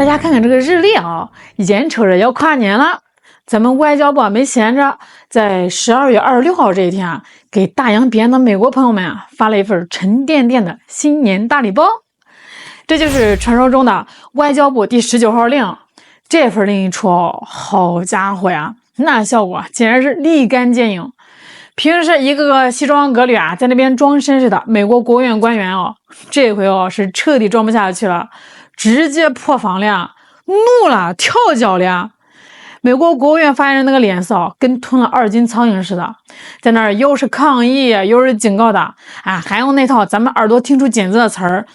大家看看这个日历啊，眼瞅着要跨年了，咱们外交部没闲着，在12月26号这一天啊，给大洋彼岸的美国朋友们啊发了一份沉甸甸的新年大礼包。这就是传说中的外交部第19号令。这份令一出哦，好家伙呀，那效果简直是立竿见影。平时一个个西装革履啊，在那边装绅士的美国国务院官员哦，这回哦是彻底装不下去了，直接破防了，怒了，跳脚了。美国国务院发言人那个脸色跟吞了2斤苍蝇似的，在那儿又是抗议又是警告的啊，还用那套咱们耳朵听出茧子的词儿，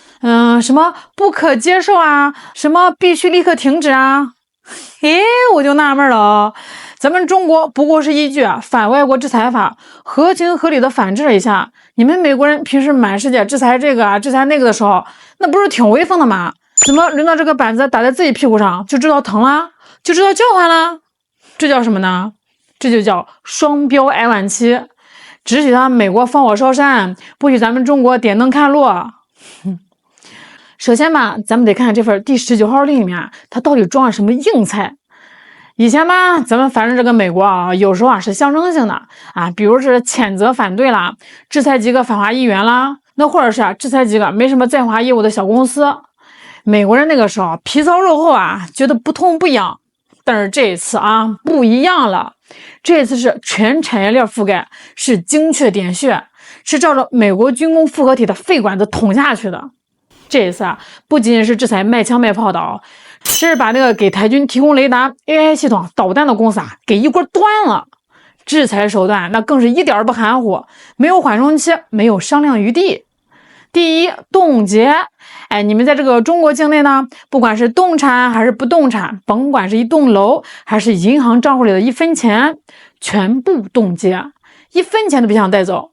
什么不可接受啊，什么必须立刻停止啊。我就纳闷了哦，咱们中国不过是依据反外国制裁法合情合理的反制了一下，你们美国人平时满世界制裁这个制裁那个的时候，那不是挺威风的吗？怎么轮到这个板子打在自己屁股上就知道疼了，就知道叫唤了？这叫什么呢？这就叫双标挨晚期，只许他美国放火烧山，不许咱们中国点灯看路。首先吧，咱们得看看这份第19号令里面它到底装了什么硬菜。以前吧，咱们反正这个美国啊，有时候啊是象征性的啊，比如是谴责反对啦，制裁几个反华议员啦，那或者是制裁几个没什么在华业务的小公司。美国人那个时候皮糙肉厚啊，觉得不痛不痒。但是这一次啊不一样了，这一次是全产业链覆盖，是精确点穴，是照着美国军工复合体的肺管子捅下去的。这一次啊，不仅仅是制裁卖枪卖炮的是把那个给台军提供雷达、AI 系统、导弹的公司啊给一锅端了。制裁手段那更是一点不含糊，没有缓冲期，没有商量余地。第一，冻结。你们在这个中国境内呢，不管是动产还是不动产，甭管是一栋楼还是银行账户里的1分钱，全部冻结，1分钱都别想带走。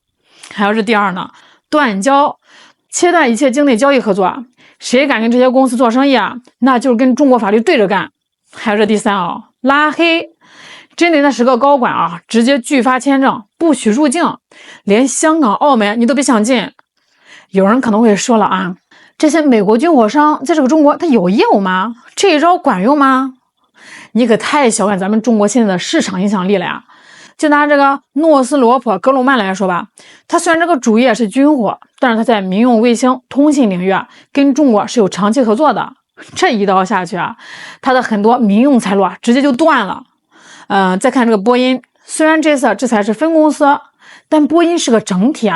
还有是第二呢，断交，切断一切境内交易合作，谁敢跟这些公司做生意啊，那就是跟中国法律对着干。还有这第三拉黑，针对那10个高管啊，直接拒发签证，不许入境，连香港、澳门你都别想进。有人可能会说了啊，这些美国军火商在这个中国他有业务吗？这一招管用吗？你可太小看咱们中国现在的市场影响力了呀。就拿这个诺斯罗普格鲁曼来说吧，他虽然这个主业是军火，但是他在民用卫星通信领域跟中国是有长期合作的。这一刀下去他的很多民用财路直接就断了。再看这个波音，虽然这次制裁是分公司，但波音是个整体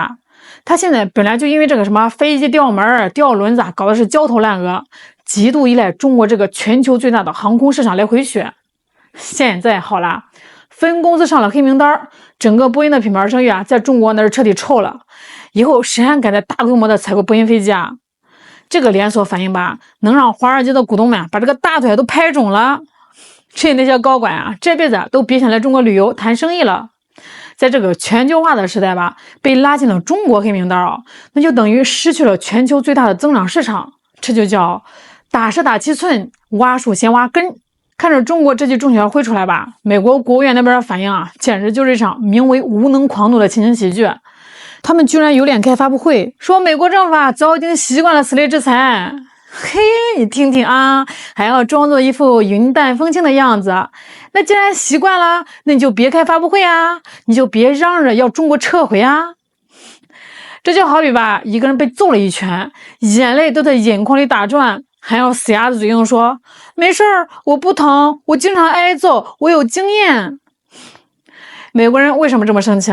他现在本来就因为这个什么飞机掉门、掉轮子搞的是焦头烂额，极度依赖中国这个全球最大的航空市场来回血。现在好了，分公司上了黑名单，整个波音的品牌声誉在中国那是彻底臭了。以后谁还敢在大规模的采购波音飞机这个连锁反应吧，能让华尔街的股东们把这个大腿都拍肿了。这那些高管这辈子都别想来中国旅游谈生意了。在这个全球化的时代吧，被拉进了中国黑名单那就等于失去了全球最大的增长市场。这就叫打蛇打7寸，挖树先挖根。看着中国这记中小挥出来吧，美国国务院那边的反应简直就是一场名为无能狂怒的情景喜剧。他们居然有脸开发布会，说美国政府早已经习惯了此类制裁。嘿，你听听还要装作一副云淡风轻的样子。那既然习惯了，那你就别开发布会你就别嚷着要中国撤回这就好比吧，一个人被揍了一拳，眼泪都在眼眶里打转，还要死鸭子嘴硬说没事儿，我不疼，我经常挨揍，我有经验。美国人为什么这么生气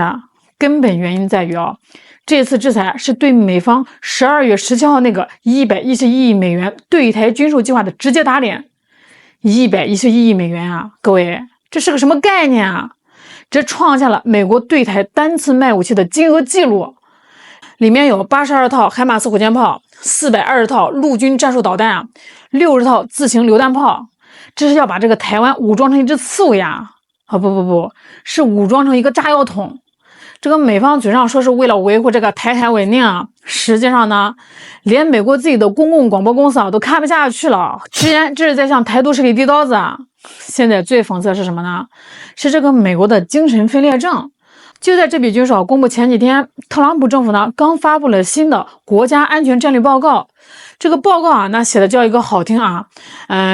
根本原因在于这次制裁是对美方12月17号那个111亿美元对台军售计划的直接打脸。111亿美元各位，这是个什么概念这创下了美国对台单次卖武器的金额记录，里面有82套海马斯火箭炮，420套陆军战术导弹，60套自行榴弹炮。这是要把这个台湾武装成一只刺猬不，是武装成一个炸药桶。这个美方嘴上说是为了维护这个台海稳定实际上呢，连美国自己的公共广播公司都看不下去了，直言这是在向台独势力递刀子现在最讽刺的是什么呢？是这个美国的精神分裂症，就在这笔军售公布前几天，特朗普政府呢刚发布了新的国家安全战略报告。这个报告啊，那写的叫一个好听啊，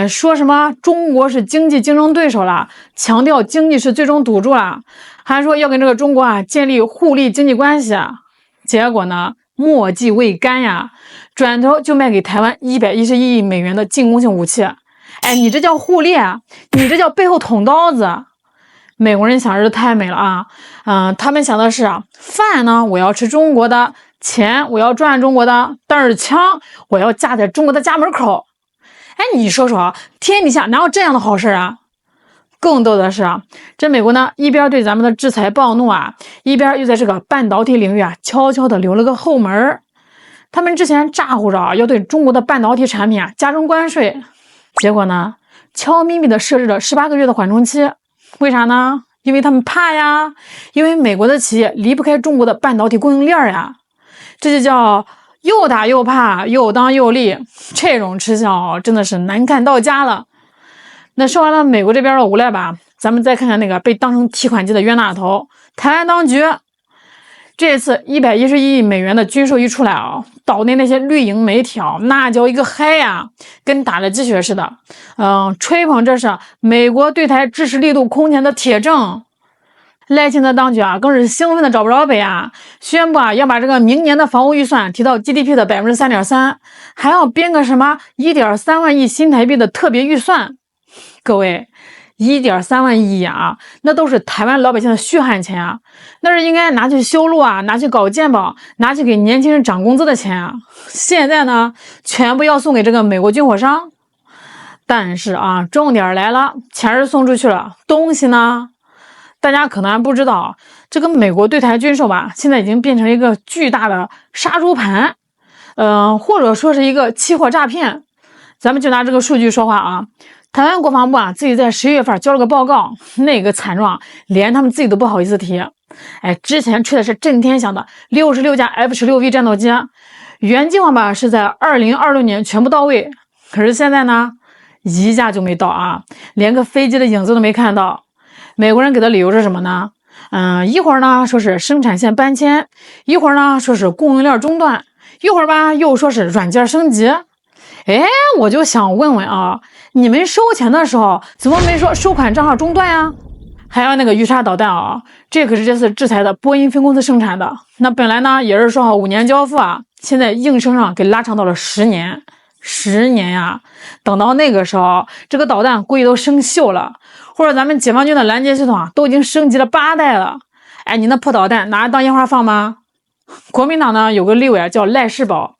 说什么中国是经济竞争对手了，强调经济是最终赌注了，还说要跟这个中国啊建立互利经济关系啊。结果呢，墨迹未干呀，转头就卖给台湾111亿美元的进攻性武器。哎，你这叫互利啊？你这叫背后捅刀子。美国人想的是太美了啊，他们想的是啊，饭呢我要吃中国的，钱我要赚中国的，但是枪我要架在中国的家门口。哎，你说说，天底下哪有这样的好事啊？更逗的是啊，这美国呢一边对咱们的制裁暴怒啊，一边又在这个半导体领域啊悄悄的留了个后门。他们之前咋呼着啊要对中国的半导体产品啊加征关税，结果呢悄咪咪的设置了18个月的缓冲期。为啥呢？因为他们怕呀，因为美国的企业离不开中国的半导体供应链呀。这就叫又打又怕，又当又立，这种吃相真的是难看到家了。那说完了美国这边的无赖吧，咱们再看看那个被当成提款机的冤大头台湾当局。这次111亿美元的军售一出来啊，岛内那些绿营媒体啊，那叫一个嗨呀，跟打了鸡血似的。吹捧这是美国对台支持力度空前的铁证。赖清德当局啊，更是兴奋的找不着北啊，宣布啊要把这个明年的防务预算提到 GDP 的 3.3%， 还要编个什么 1.3万亿新台币的特别预算。各位，1.3万亿啊，那都是台湾老百姓的血汗钱啊，那是应该拿去修路啊，拿去搞健保，拿去给年轻人涨工资的钱啊。现在呢，全部要送给这个美国军火商。但是啊，重点来了，钱是送出去了，东西呢？大家可能还不知道，这个美国对台军售吧，现在已经变成一个巨大的杀猪盘，或者说是一个期货诈骗。咱们就拿这个数据说话啊。台湾国防部啊，自己在11月份交了个报告，那个惨状连他们自己都不好意思提。哎，之前吹的是震天响的66架 F-16V 战斗机，原计划吧是在2026年全部到位，可是现在呢，一架就没到啊，连个飞机的影子都没看到。美国人给的理由是什么呢？一会儿呢说是生产线搬迁，一会儿呢说是供应链中断，一会儿吧又说是软件升级。哎，我就想问问啊，你们收钱的时候怎么没说收款账号中断呀？还有那个鱼叉导弹啊，这可是这次制裁的波音分公司生产的，那本来呢也是说好5年交付啊，现在硬生生给拉长到了10年，10年呀！等到那个时候，这个导弹估计都生锈了，或者咱们解放军的拦截系统啊都已经升级了8代了。哎，你那破导弹拿来当烟花放吗？国民党呢有个立委啊叫赖世宝，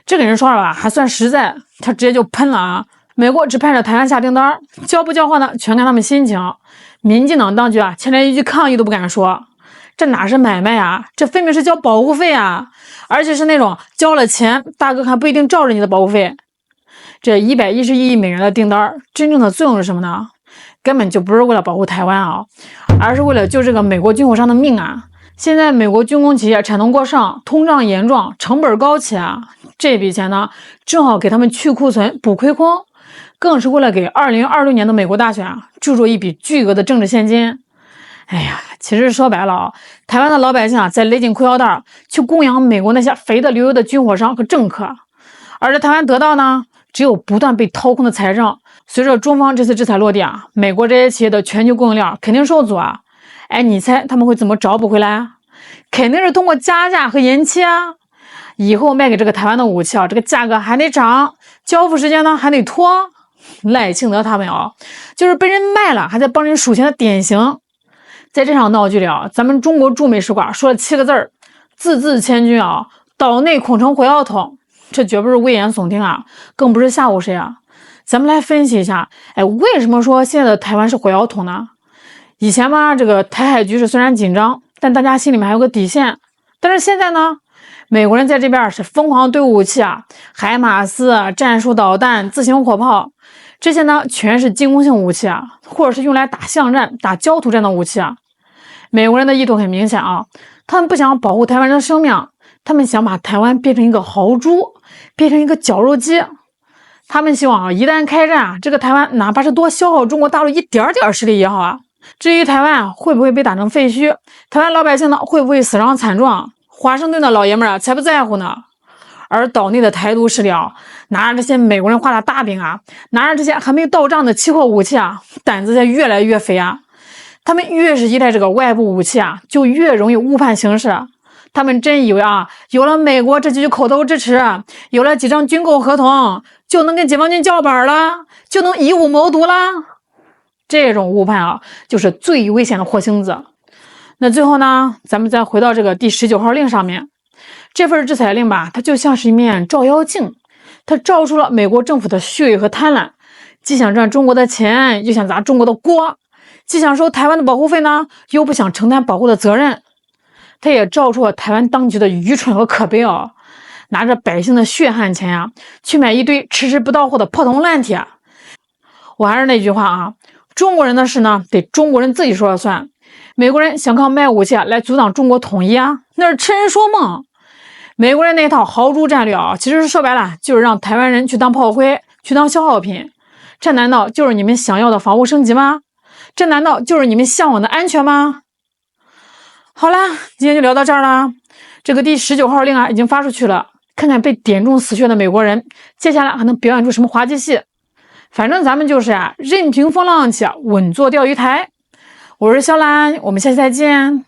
这个人说话吧还算实在，他直接就喷了啊！美国只盼着台湾下订单，交不交货呢全看他们心情。民进党当局啊前来一句抗议都不敢说，这哪是买卖啊，这分明是交保护费啊，而且是那种交了钱大哥还不一定照着你的保护费。这111亿美元的订单真正的作用是什么呢？根本就不是为了保护台湾啊，而是为了救这个美国军火商的命啊！现在美国军工企业产能过剩，通胀严重，成本高企啊，这笔钱呢正好给他们去库存补亏空，更是为了给2026年的美国大选啊注入一笔巨额的政治现金。哎呀，其实说白了啊，台湾的老百姓啊在勒紧裤腰带去供养美国那些肥的流油的军火商和政客，而这台湾得到呢只有不断被掏空的财政。随着中方这次制裁落地啊，美国这些企业的全球供应链肯定受阻啊。哎，你猜他们会怎么找补回来？肯定是通过加价和延期啊。以后卖给这个台湾的武器啊，这个价格还得涨，交付时间呢还得拖。赖清德他们啊，就是被人卖了还在帮人数钱的典型。在这场闹剧里啊，咱们中国驻美使馆说了7个字儿：字字千钧啊，岛内恐成火药桶。这绝不是危言耸听啊，更不是吓唬谁啊。咱们来分析一下，哎，为什么说现在的台湾是火药桶呢？以前嘛，这个台海局势虽然紧张，但大家心里面还有个底线。但是现在呢，美国人在这边是疯狂堆武器啊，海马斯、战术导弹、自行火炮，这些呢全是进攻性武器啊，或者是用来打巷战、打焦土战的武器啊。美国人的意图很明显啊，他们不想保护台湾人的生命，他们想把台湾变成一个豪猪，变成一个绞肉机。他们希望啊，一旦开战啊，这个台湾哪怕是多消耗中国大陆一点点实力也好啊，至于台湾会不会被打成废墟，台湾老百姓呢会不会死伤惨状，华盛顿的老爷们才不在乎呢。而岛内的台独势力拿着这些美国人画的大饼拿着这些还没到账的期货武器胆子越来越肥他们越是依赖这个外部武器就越容易误判形势。他们真以为有了美国这几句口头支持，有了几张军购合同，就能跟解放军叫板了，就能以武谋独了。这种误判就是最危险的火星子。那最后呢，咱们再回到这个第19号令上面。这份制裁令吧，它就像是一面照妖镜，它照出了美国政府的虚伪和贪婪，既想赚中国的钱，又想砸中国的锅，既想收台湾的保护费呢，又不想承担保护的责任。它也照出了台湾当局的愚蠢和可悲拿着百姓的血汗钱去买一堆迟迟不到货的破铜烂铁。我还是那句话中国人的事呢，得中国人自己说了算。美国人想靠卖武器来阻挡中国统一那是痴人说梦。美国人那套豪猪战略其实说白了就是让台湾人去当炮灰，去当消耗品。这难道就是你们想要的防务升级吗？这难道就是你们向往的安全吗？好啦，今天就聊到这儿啦。这个第19号令已经发出去了，看看被点中死穴的美国人接下来还能表演出什么滑稽戏。反正咱们就是任凭风浪起，稳坐钓鱼台。我是小兰，我们下期再见。